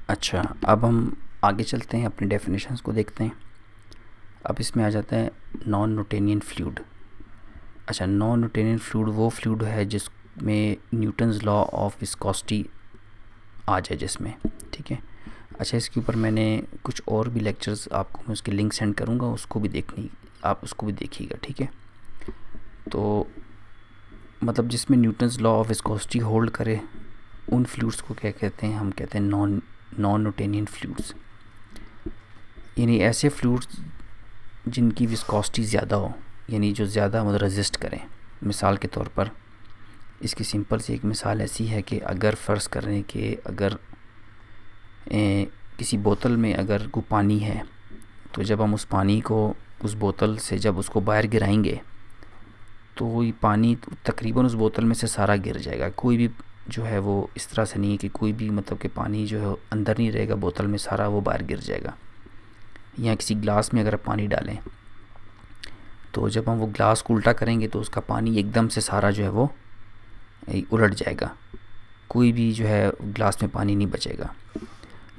अच्छा, अब हम आगे चलते हैं, अपनी डेफिनेशंस को देखते हैं। अब इसमें आ जाता है नॉन न्यूटोनियन फ्लूइड। अच्छा, नॉन न्यूटोनियन फ्लूइड वो फ्लूइड है जिसमें न्यूटन्स लॉ ऑफ विस्कोसिटी आ जाए जिसमें, ठीक है। अच्छा, इसके ऊपर मैंने कुछ और भी लेक्चर्स आपको मैं उसके लिंक सेंड करूँगा, उसको भी देखनी, आप उसको भी देखिएगा, ठीक है। तो मतलब जिसमें Newton's law of viscosity hold करे उन फ्लूइड्स को क्या कहते हैं, हम कहते हैं नॉन न्यूटोनियन फ्लूइड्स। यानी ऐसे फ्लूइड्स जिनकी विस्कोसिटी ज़्यादा हो, यानी जो ज़्यादा मतलब रेजिस्ट करें। मिसाल के तौर पर इसकी सिंपल सी एक मिसाल ऐसी है कि अगर फ़र्ज़ करें कि अगर किसी बोतल में अगर कोई पानी है, तो जब हम उस पानी को उस बोतल से जब उसको बाहर गिराएंगे तो ये पानी तकरीबन उस बोतल में से सारा गिर जाएगा। कोई भी जो है वो इस तरह से नहीं है कि कोई भी मतलब कि पानी जो है अंदर नहीं रहेगा बोतल में, सारा वो बाहर गिर जाएगा। या किसी ग्लास में अगर पानी डालें तो जब हम वो ग्लास को उल्टा करेंगे तो उसका पानी एकदम से सारा जो है वो उलट जाएगा, कोई भी जो है ग्लास में पानी नहीं बचेगा।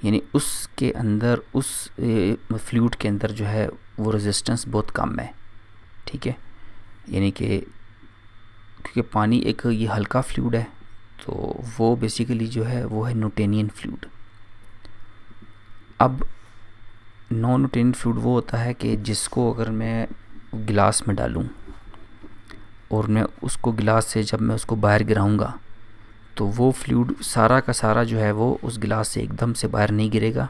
यानी उसके अंदर उस फ्लूइड के अंदर जो है वो रेजिस्टेंस बहुत कम है, ठीक है। यानी कि क्योंकि पानी एक ये हल्का फ्लूइड है तो वो बेसिकली जो है वो है न्यूटोनियन फ्लूइड। अब नॉन न्यूटोनियन फ्लूइड वो होता है कि जिसको अगर मैं गिलास में डालूं और मैं उसको गिलास से जब मैं उसको बाहर गिराऊंगा तो वो फ्लूइड सारा का सारा जो है वो उस गिलास से एकदम से बाहर नहीं गिरेगा।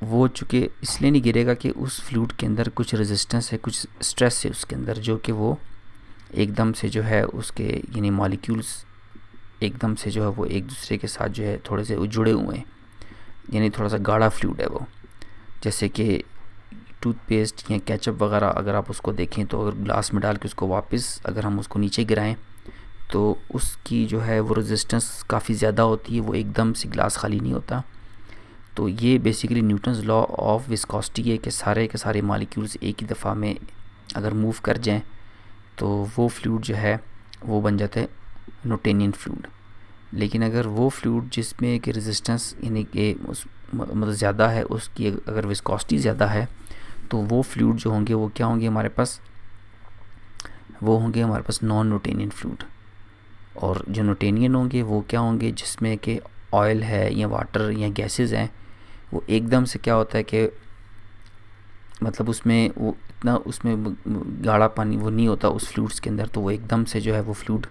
वो चूँकि इसलिए नहीं गिरेगा कि उस फ्लूइड के अंदर कुछ रेजिस्टेंस है, कुछ स्ट्रेस है उसके अंदर, जो कि वो एकदम से जो है उसके यानी मॉलिक्यूल्स एकदम से जो है वो एक दूसरे के साथ जो है थोड़े से जुड़े हुए हैं, यानी थोड़ा सा गाढ़ा फ्लूइड है वो। जैसे कि टूथपेस्ट या केचप वगैरह अगर आप उसको देखें तो अगर ग्लास में डाल के उसको वापस अगर हम उसको नीचे गिराएं तो उसकी जो है वो रेजिस्टेंस काफ़ी ज़्यादा होती है, वो एकदम से ग्लास खाली नहीं होता। तो ये basically Newton's law of viscosity है कि सारे के सारे मॉलिक्यूल्स एक ही दफ़ा में अगर मूव कर जाएं तो वो फ्लूइड जो है वो बन जाता है न्यूटोनियन फ्लूइड। लेकिन अगर वो फ्लूइड जिसमें कि रेजिस्टेंस यानी कि उस मतलब ज़्यादा है, उसकी अगर विस्कोसिटी ज़्यादा है, तो वो फ्लूइड जो होंगे वो क्या होंगे हमारे पास, वो होंगे हमारे पास नॉन न्यूटोनियन फ्लूइड। और जो न्यूटोनियन होंगे वो क्या होंगे, जिसमें कि ऑयल है या वाटर या गैसेस हैं, वो एकदम से क्या होता है कि मतलब उसमें वो इतना उसमें गाढ़ा पानी वो नहीं होता उस फ्लूइड्स के अंदर, तो वो एकदम से जो है वो फ्लूइड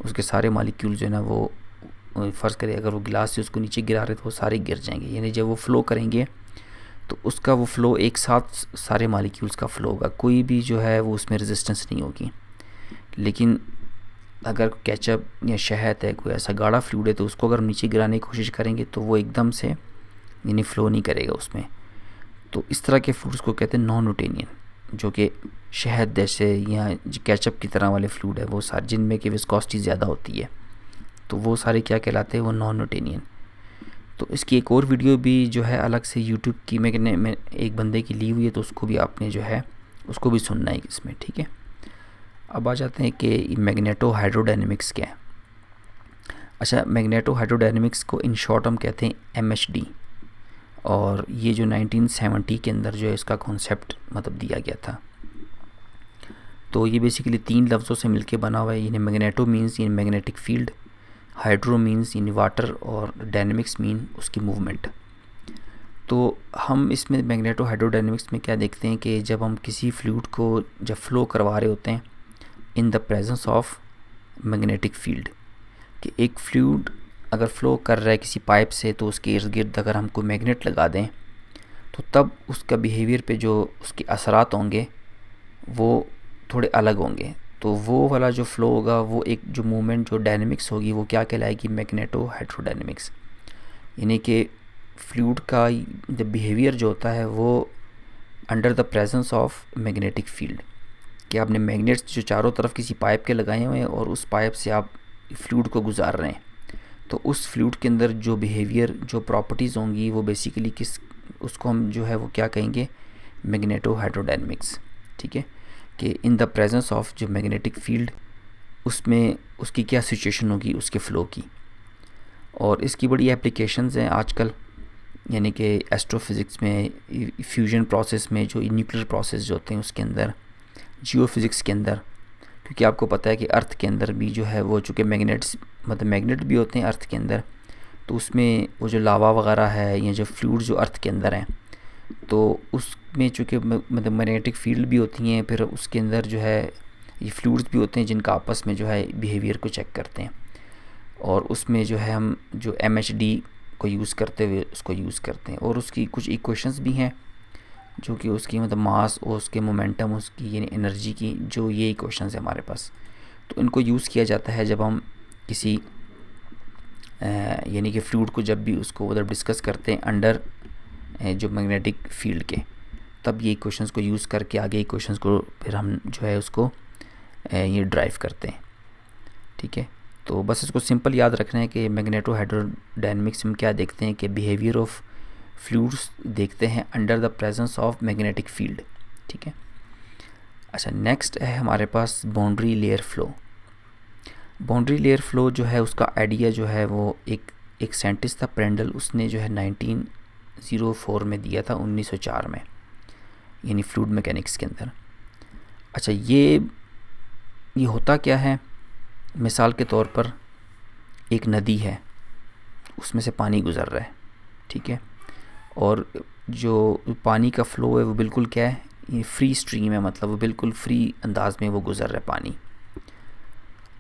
उसके सारे मॉलिक्यूल जो है ना वो फ़र्ज़ करें अगर वो गिलास से उसको नीचे गिरा रहे तो वो सारे गिर जाएंगे। यानी जब वो फ़्लो करेंगे तो उसका वो फ़्लो एक साथ सारे मॉलिक्यूल्स का फ़्लो होगा, कोई भी जो है वो उसमें रेजिस्टेंस नहीं होगी। लेकिन अगर केचप या शहद है, कोई ऐसा गाढ़ा फ्लूइड है, तो उसको अगर नीचे गिराने की कोशिश करेंगे तो वो एकदम से यानी फ़्लो नहीं करेगा उसमें। तो इस तरह के फ्लूइड्स को कहते हैं नॉन न्यूटोनियन, जो कि शहद जैसे या केचप की तरह वाले फ्लूइड है वो सारे जिनमें कि विस्कोसिटी ज़्यादा होती है, तो वो सारे क्या कहलाते हैं, वो नॉन न्यूटोनियन। तो इसकी एक और वीडियो भी जो है अलग से यूट्यूब की मैं एक बंदे की ली हुई है, तो उसको भी आपने जो है उसको भी सुनना है इसमें, ठीक है। अब आ जाते हैं कि मैग्नेटो हाइड्रोडायनेमिक्स क्या है। अच्छा, मैग्नेटो हाइड्रोडायनेमिक्स को इन शॉर्ट हम कहते हैं MHD। और ये जो 1970 के अंदर जो है इसका कॉन्सेप्ट मतलब दिया गया था। तो ये बेसिकली 3 लफ्ज़ों से मिलके बना हुआ है। यानी मैग्नेटो मीन्स यानी मैग्नेटिक फील्ड, हाइड्रो मीन्स यानी वाटर, और डायनेमिक्स मीन उसकी मूवमेंट। तो हम इसमें मैग्नेटो हाइड्रोडायनेमिक्स में क्या देखते हैं कि जब हम किसी फ्लूइड को जब फ्लो करवा रहे होते हैं in the presence of magnetic field, कि एक फ्लूइड अगर फ़्लो कर रहा है किसी पाइप से तो उसके इर्द गिर्द अगर हम कोई मैग्नेट लगा दें तो तब उसका बिहेवियर पे जो उसके असरात होंगे वो थोड़े अलग होंगे। तो वो वाला जो फ़्लो होगा वो एक जो मूवमेंट जो डायनेमिक्स होगी वो क्या कहलाएगी, मैग्नेटो हाइड्रोडायनेमिक्स। यानी कि फ्लूइड का द बिहेवियर जो होता है वो under the presence of magnetic field, कि आपने मैग्नेट्स जो चारों तरफ किसी पाइप के लगाए हुए हैं और उस पाइप से आप फ्लूइड को गुजार रहे हैं, तो उस फ्लूइड के अंदर जो बिहेवियर जो प्रॉपर्टीज़ होंगी वो बेसिकली किस उसको हम जो है वो क्या कहेंगे, मैग्नेटो हाइड्रोडायनेमिक्स, ठीक है। कि इन द प्रेजेंस ऑफ जो मैग्नेटिक फील्ड उसमें उसकी क्या सिचुएशन होगी उसके फ़्लो की। और इसकी बड़ी एप्लीकेशंस हैं आजकल, यानी कि एस्ट्रोफिज़िक्स में, फ्यूजन प्रोसेस में, जो न्यूक्लियर प्रोसेस जो होते हैं उसके अंदर, जियोफिज़िक्स के अंदर, क्योंकि आपको पता है कि अर्थ के अंदर भी जो है वो चूँकि मैग्नेट्स, मतलब मैग्नेट भी होते हैं अर्थ के अंदर, तो उसमें वो जो लावा वगैरह है या जो फ्लूइड जो अर्थ के अंदर हैं, तो उसमें चूँकि मतलब मैग्नेटिक फील्ड भी होती हैं, फिर उसके अंदर जो है ये फ्लूइड्स भी होते हैं जिनका आपस में जो है बिहेवियर को चेक करते हैं, और उसमें जो है हम जो MHD को यूज़ करते हुए उसको यूज़ करते हैं, और उसकी कुछ इक्वेशंस भी हैं जो कि उसकी मतलब मास और उसके मोमेंटम, उसकी यानी एनर्जी की, जो ये इक्वेशंस है हमारे पास, तो इनको यूज़ किया जाता है जब हम किसी यानी कि फ्लूइड को जब भी उसको उधर डिस्कस करते हैं अंडर जो मैग्नेटिक फील्ड के, तब ये इक्वेशंस को यूज़ करके आगे इक्वेशंस को फिर हम जो है उसको ये ड्राइव करते हैं। ठीक है, तो बस इसको सिंपल याद रखना है कि मैग्नेटो हाइड्रोडायनेमिक्स में क्या देखते हैं कि बिहेवियर ऑफ फ्लूइड्स देखते हैं under the presence of magnetic field. ठीक है, अच्छा नेक्स्ट है हमारे पास boundary layer flow. Boundary layer flow जो है उसका आइडिया जो है वो एक साइंटिस्ट था प्रेंडल, उसने जो है 1904 में दिया था, 1904 में, यानी फ्लूइड मैकेनिक्स के अंदर। अच्छा ये होता क्या है, मिसाल के तौर पर एक नदी है, उसमें से पानी गुज़र रहा है, ठीक है, और जो पानी का फ़्लो है वो बिल्कुल क्या है, ये फ्री स्ट्रीम है, मतलब वो बिल्कुल फ्री अंदाज में वो गुज़र रहा है पानी।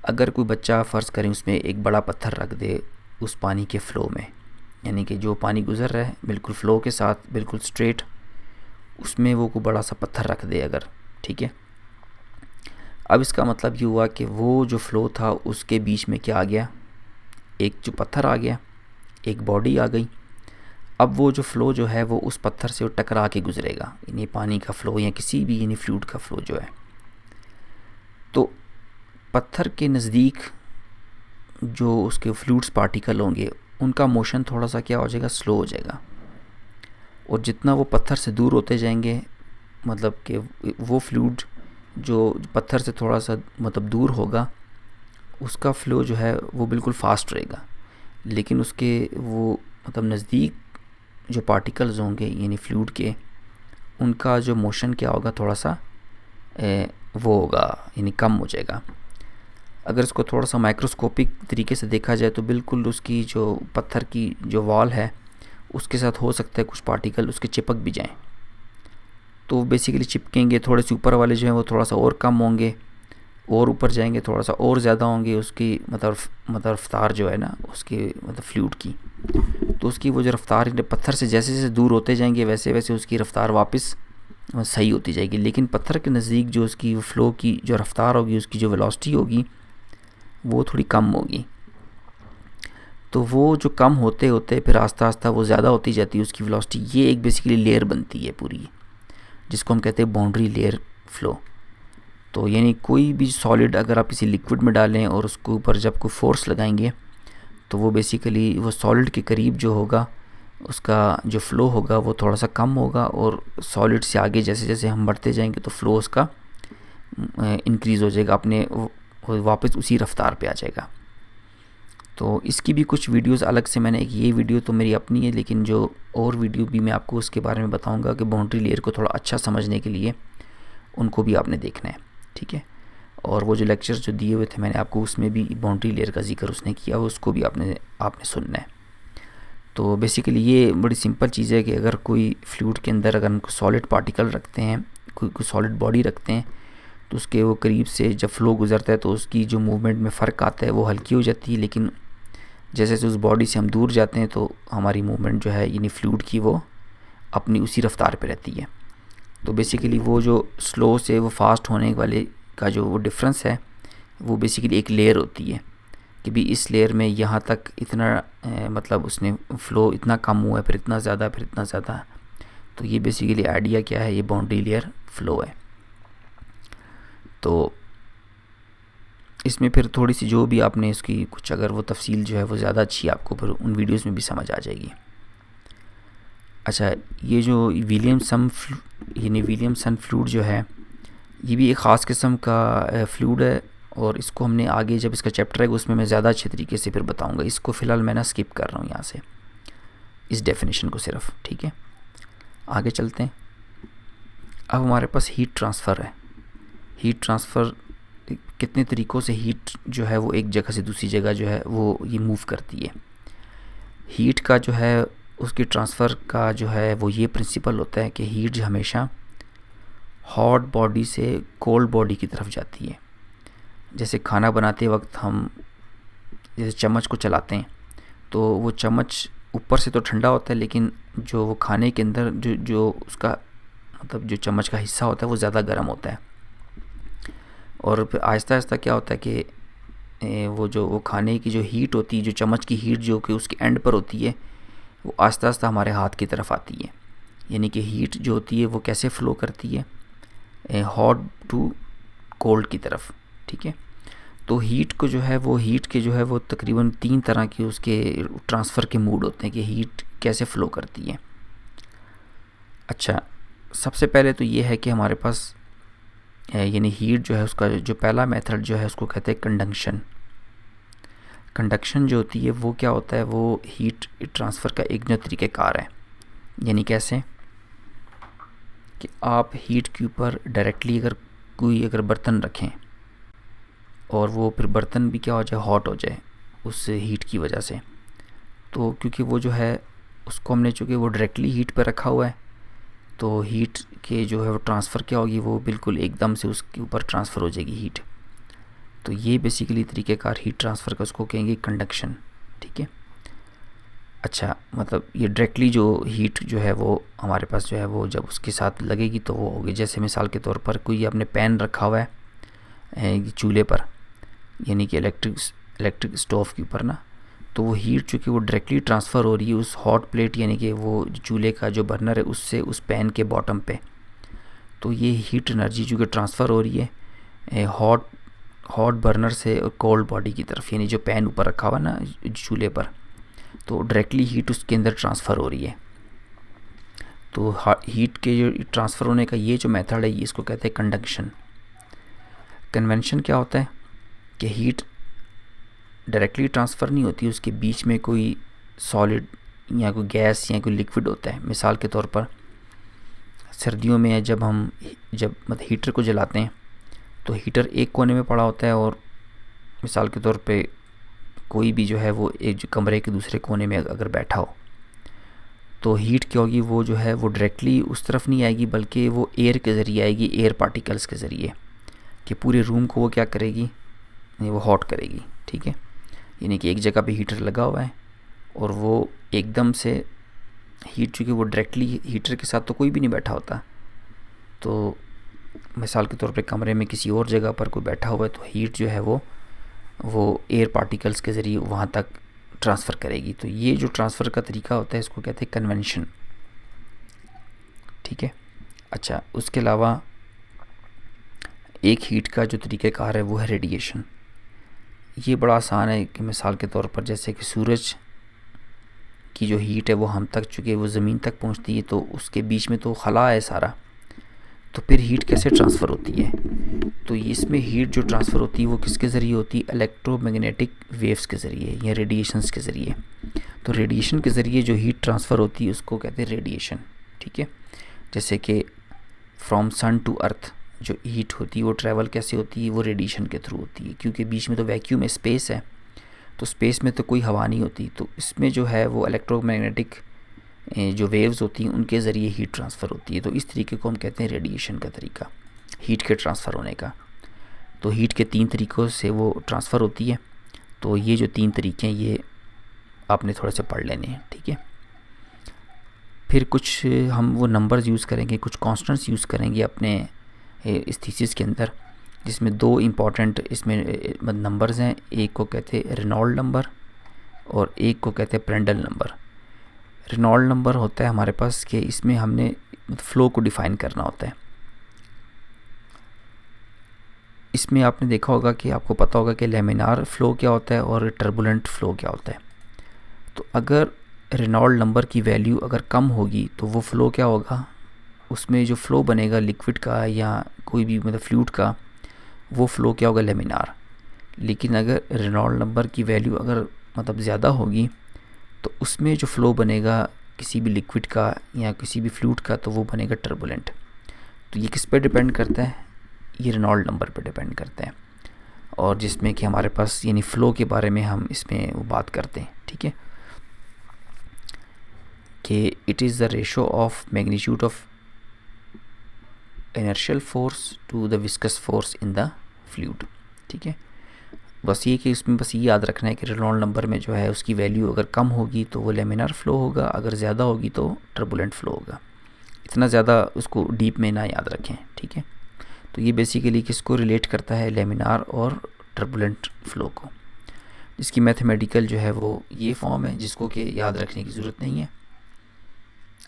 अगर कोई बच्चा फ़र्ज़ करें उसमें एक बड़ा पत्थर रख दे उस पानी के फ़्लो में, यानी कि जो पानी गुज़र रहा है बिल्कुल फ़्लो के साथ बिल्कुल स्ट्रेट, उसमें वो कोई बड़ा सा पत्थर रख दे अगर, ठीक है, अब इसका मतलब ये हुआ कि वो जो फ़्लो था उसके बीच में क्या आ गया, एक जो पत्थर आ गया, एक बॉडी आ गई। अब वो जो फ़्लो जो है वो उस पत्थर से वो टकरा के गुज़रेगा, यानी पानी का फ़्लो या किसी भी यानी फ्लूइड का फ़्लो जो है, तो पत्थर के नज़दीक जो उसके फ्लूइड्स पार्टिकल होंगे उनका मोशन थोड़ा सा क्या हो जाएगा, स्लो हो जाएगा, और जितना वो पत्थर से दूर होते जाएंगे, मतलब कि वो फ्लूइड जो पत्थर से थोड़ा सा मतलब दूर होगा उसका फ़्लो जो है वो बिल्कुल फास्ट रहेगा, लेकिन उसके वो मतलब नज़दीक जो पार्टिकल्स होंगे यानी फ्लूइड के, उनका जो मोशन क्या होगा, थोड़ा सा वो होगा, यानी कम हो जाएगा। अगर इसको थोड़ा सा माइक्रोस्कोपिक तरीके से देखा जाए तो बिल्कुल उसकी जो पत्थर की जो वॉल है उसके साथ हो सकता है कुछ पार्टिकल उसके चिपक भी जाएं, तो बेसिकली चिपकेंगे, थोड़े से ऊपर वाले जो हैं वो थोड़ा सा और कम होंगे, और ऊपर जाएंगे थोड़ा सा और ज़्यादा होंगे उसकी मतलब रफ्तार जो है ना उसकी मतलब फ्लूइड की, तो उसकी वो जो रफ्तार पत्थर से जैसे जैसे दूर होते जाएंगे वैसे वैसे उसकी रफ्तार वापस सही होती जाएगी, लेकिन पत्थर के नज़दीक जो उसकी फ़्लो की जो रफ्तार होगी, उसकी जो वेलोसिटी होगी वो थोड़ी कम होगी, तो वो जो कम होते होते फिर आस्ता आस्ता वो ज़्यादा होती जाती है उसकी वेलोसिटी। ये एक बेसिकली लेयर बनती है पूरी, जिसको हम कहते हैं बाउंड्री लेयर फ़्लो। तो यानी कोई भी सॉलिड अगर आप किसी लिक्विड में डालें और उसके ऊपर जब कोई फोर्स लगाएंगे तो वो बेसिकली वो सॉलिड के करीब जो होगा उसका जो फ़्लो होगा वो थोड़ा सा कम होगा, और सॉलिड से आगे जैसे जैसे हम बढ़ते जाएंगे तो फ़्लो उसका इंक्रीज़ हो जाएगा, अपने वापस उसी रफ्तार पे आ जाएगा। तो इसकी भी कुछ वीडियोस अलग से मैंने, एक ये वीडियो तो मेरी अपनी है, लेकिन जो और वीडियो भी मैं आपको उसके बारे में बताऊंगा कि बाउंड्री लेयर को थोड़ा अच्छा समझने के लिए उनको भी आपने देखना है, ठीक है। और वो जो लेक्चर्स जो दिए हुए थे मैंने आपको, उसमें भी बाउंड्री लेयर का जिक्र उसने किया, उसको भी आपने सुनना है। तो बेसिकली ये बड़ी सिंपल चीज़ है कि अगर कोई फ्लूइड के अंदर अगर हम सॉलिड पार्टिकल रखते हैं, कोई सॉलिड बॉडी रखते हैं, तो उसके वो करीब से जब फ़्लो गुजरता है तो उसकी जो मूवमेंट में फ़र्क आता है वो हल्की हो जाती है, लेकिन जैसे जैसे उस बॉडी से हम दूर जाते हैं तो हमारी मूवमेंट जो है यानी फ्लूइड की वो अपनी उसी रफ्तार पे रहती है। तो बेसिकली वो जो स्लो से वो फास्ट होने वाले का जो वो डिफरेंस है वो बेसिकली एक लेयर होती है कि भी इस लेयर में यहाँ तक इतना मतलब उसने फ़्लो इतना कम हुआ है, फिर इतना ज़्यादा, फिर इतना ज़्यादा। तो ये बेसिकली आइडिया क्या है, ये बाउंड्री लेयर फ़्लो है। तो इसमें फिर थोड़ी सी जो भी आपने इसकी कुछ अगर वो तफसील जो है वो ज़्यादा अच्छी आपको फिर उन वीडियोस में भी समझ आ जाएगी। अच्छा, ये जो विलियमसन फ्लूइड जो है ये भी एक ख़ास किस्म का फ्लूइड है, और इसको हमने आगे जब इसका चैप्टर आएगा उसमें मैं ज़्यादा अच्छे तरीके से फिर बताऊँगा। इसको फ़िलहाल मैं ना स्किप कर रहा हूँ यहाँ से, इस डेफिनेशन को सिर्फ, ठीक है। आगे चलते हैं। अब हमारे पास हीट ट्रांसफ़र है। हीट ट्रांसफ़र कितने तरीक़ों से हीट जो है वो एक जगह से दूसरी जगह जो है वो ये मूव करती है। हीट का जो है उसकी ट्रांसफ़र का जो है वो ये प्रिंसिपल होता है कि हीट जो हमेशा हॉट बॉडी से कोल्ड बॉडी की तरफ जाती है। जैसे खाना बनाते वक्त हम जैसे चम्मच को चलाते हैं तो वो चम्मच ऊपर से तो ठंडा होता है, लेकिन जो वो खाने के अंदर जो उसका मतलब जो चम्मच का हिस्सा होता है वो ज़्यादा गर्म होता है। और फिर आहिस्ता आहिस्ता क्या होता है कि वो खाने की जो हीट होती है, जो चम्मच की हीट जो कि उसके एंड पर होती है, वो आहिस्ता आहिस्ता हमारे हाथ की तरफ आती है। यानी कि हीट जो होती है वो कैसे फ़्लो करती है, हॉट टू कोल्ड की तरफ, ठीक है। तो हीट को जो है वो तकरीबन 3 तरह के उसके ट्रांसफ़र के मूड होते हैं कि हीट कैसे फ़्लो करती है। अच्छा, सबसे पहले तो ये है कि हमारे पास यानी हीट जो है उसका जो पहला मेथड जो है उसको कहते हैं कंडक्शन। कंडक्शन जो होती है वो क्या होता है, वो हीट ट्रांसफ़र का एक जो तरीक़ेकार है। यानी कैसे कि आप हीट के ऊपर डायरेक्टली अगर बर्तन रखें और वो फिर बर्तन भी क्या हो जाए, हॉट हो जाए उस हीट की वजह से, तो क्योंकि वो जो है उसको हमने चूँकि वो डायरेक्टली हीट पर रखा हुआ है तो हीट के जो है वो ट्रांसफ़र क्या होगी, वो बिल्कुल एकदम से उसके ऊपर ट्रांसफ़र हो जाएगी हीट। तो ये बेसिकली तरीक़ेकार हीट ट्रांसफ़र का उसको कहेंगे कंडक्शन, ठीक है। अच्छा, मतलब ये डायरेक्टली जो हीट जो है वो हमारे पास जो है वो जब उसके साथ लगेगी तो वो होगी। जैसे मिसाल के तौर पर कोई आपने पैन रखा हुआ है चूल्हे पर, यानी कि इलेक्ट्रिक स्टोव के ऊपर ना, तो वो हीट चूँकि वो डायरेक्टली ट्रांसफ़र हो रही है उस हॉट प्लेट यानी कि वो चूल्हे का जो बर्नर है उससे उस पैन के बॉटम पे, तो ये हीट एनर्जी चूँकि ट्रांसफ़र हो रही है हॉट बर्नर से कोल्ड बॉडी की तरफ, यानी जो पैन ऊपर रखा हुआ ना चूल्हे पर, तो डायरेक्टली हीट उसके अंदर ट्रांसफ़र हो रही है। तो हीट के जो ट्रांसफ़र होने का ये जो मेथड है इसको कहते हैं कंडक्शन। कन्वेंशन क्या होता है कि हीट डायरेक्टली ट्रांसफ़र नहीं होती, उसके बीच में कोई सॉलिड या कोई गैस या कोई लिक्विड होता है। मिसाल के तौर पर सर्दियों में जब मतलब हीटर को जलाते हैं तो हीटर एक कोने में पड़ा होता है और मिसाल के तौर पे कोई भी जो है वो एक जो कमरे के दूसरे कोने में अगर बैठा हो तो हीट क्या होगी, वो जो है वो डायरेक्टली उस तरफ नहीं आएगी बल्कि वो एयर के ज़रिए आएगी, एयर पार्टिकल्स के ज़रिए, कि पूरे रूम को वो क्या करेगी, वो हॉट करेगी, ठीक है। यानी कि एक जगह पे हीटर लगा हुआ है और वो एकदम से हीट चूँकि वो डायरेक्टली हीटर के साथ तो कोई भी नहीं बैठा होता, तो मिसाल के तौर पे कमरे में किसी और जगह पर कोई बैठा हुआ है तो हीट जो है वो एयर पार्टिकल्स के ज़रिए वहाँ तक ट्रांसफ़र करेगी। तो ये जो ट्रांसफ़र का तरीका होता है इसको कहते हैं कन्वेंशन, ठीक है। अच्छा, उसके अलावा एक हीट का जो तरीक़ाकार है वो है रेडिएशन। ये बड़ा आसान है कि मिसाल के तौर पर जैसे कि सूरज की जो हीट है वो हम तक चूँकि वो ज़मीन तक पहुँचती है तो उसके बीच में तो खला है सारा, तो फिर हीट कैसे ट्रांसफ़र होती है, तो इसमें हीट जो ट्रांसफ़र होती है वो किसके ज़रिए होती है, इलेक्ट्रोमैग्नेटिक वेव्स के ज़रिए या रेडिएशंस के ज़रिए। तो रेडिएशन के ज़रिए जो हीट ट्रांसफ़र होती है उसको कहते हैं रेडिएशन, ठीक है। जैसे कि फ्रॉम सन टू अर्थ जो हीट होती है वो ट्रैवल कैसे होती है, वो रेडिएशन के थ्रू होती है, क्योंकि बीच में तो वैक्यूम है, स्पेस है, तो स्पेस में तो कोई हवा नहीं होती, तो इसमें जो है वो इलेक्ट्रोमैग्नेटिक जो वेव्स होती हैं उनके ज़रिए हीट ट्रांसफ़र होती है। तो इस तरीके को हम कहते हैं रेडिएशन का तरीका हीट के ट्रांसफ़र होने का। तो हीट के 3 तरीक़ों से वो ट्रांसफ़र होती है। तो ये जो 3 तरीके हैं ये आपने थोड़े से पढ़ लेने हैं, ठीक है। फिर कुछ हम वो नंबर्स यूज़ करेंगे, कुछ कॉन्स्टेंट्स यूज़ करेंगे अपने इस थीसिस के अंदर, जिसमें 2 इम्पॉर्टेंट इसमें नंबर्स हैं। एक को कहते हैं रेनॉल्ड नंबर और एक को कहते हैं प्रेंडल नंबर। रेनॉल्ड नंबर होता है हमारे पास कि इसमें हमने फ़्लो को डिफ़ाइन करना होता है। इसमें आपने देखा होगा कि आपको पता होगा कि लेमिनार फ़्लो क्या होता है और टर्बुलेंट फ़्लो क्या होता है। तो अगर रेनॉल्ड नंबर की वैल्यू अगर कम होगी तो वो फ़्लो क्या होगा, उसमें जो फ़्लो बनेगा लिक्विड का या कोई भी मतलब फ्लूइड का, वो फ़्लो क्या होगा, लेमिनार। लेकिन अगर रेनॉल्ड नंबर की वैल्यू अगर मतलब ज़्यादा होगी तो उसमें जो फ़्लो बनेगा किसी भी लिक्विड का या किसी भी फ्लूइड का, तो वो बनेगा टर्बुलेंट। तो ये किस पे डिपेंड करता है? ये रेनॉल्ड नंबर पे डिपेंड करता है, और जिसमें कि हमारे पास यानी फ़्लो के बारे में हम इसमें वो बात करते हैं, ठीक है, कि it is the ratio of magnitude of inertial force to the viscous force in the fluid, ठीक है। बस ये कि उसमें बस ये याद रखना है कि रेनॉल्ड नंबर में जो है उसकी वैल्यू अगर कम होगी तो वो लेमिनार फ़्लो होगा, अगर ज़्यादा होगी तो टर्बुलेंट फ़्लो होगा। इतना ज़्यादा उसको डीप में ना याद रखें, ठीक है। तो ये बेसिकली किसको रिलेट करता है? लेमिनार और टर्बुलेंट फ़्लो को। इसकी मैथमेटिकल जो है वो ये फॉर्म है जिसको कि याद रखने की ज़रूरत नहीं है।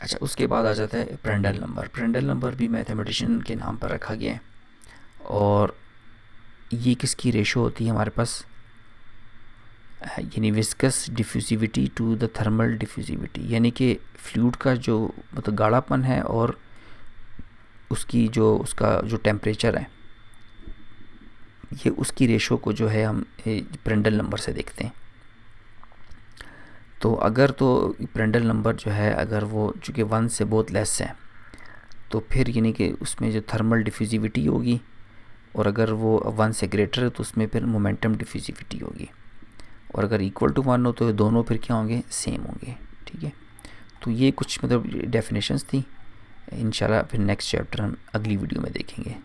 अच्छा, उसके बाद आ जाता है प्रेंडल नंबर। प्रेंडल नंबर भी मैथमेटिशियन के नाम पर रखा गया है, और ये किसकी रेशो होती है हमारे पास? यानी viscous diffusivity to the thermal diffusivity, यानी कि फ्लूइड का जो मतलब गाढ़ापन है और उसकी जो उसका जो टेम्परेचर है, ये उसकी रेशो को जो है हम प्रेंडल नंबर से देखते हैं। तो अगर तो प्रेंडल नंबर जो है अगर वो चूँकि 1 से बहुत लेस है तो फिर यानी कि उसमें जो थर्मल डिफ्यूसिविटी होगी, और अगर वो 1 से ग्रेटर है तो उसमें फिर मोमेंटम डिफ्यूसिविटी होगी, और अगर इक्वल टू 1 हो तो दोनों फिर क्या होंगे? सेम होंगे, ठीक है। तो ये कुछ मतलब डेफिनेशंस थी। इंशाल्लाह फिर नेक्स्ट चैप्टर हम अगली वीडियो में देखेंगे।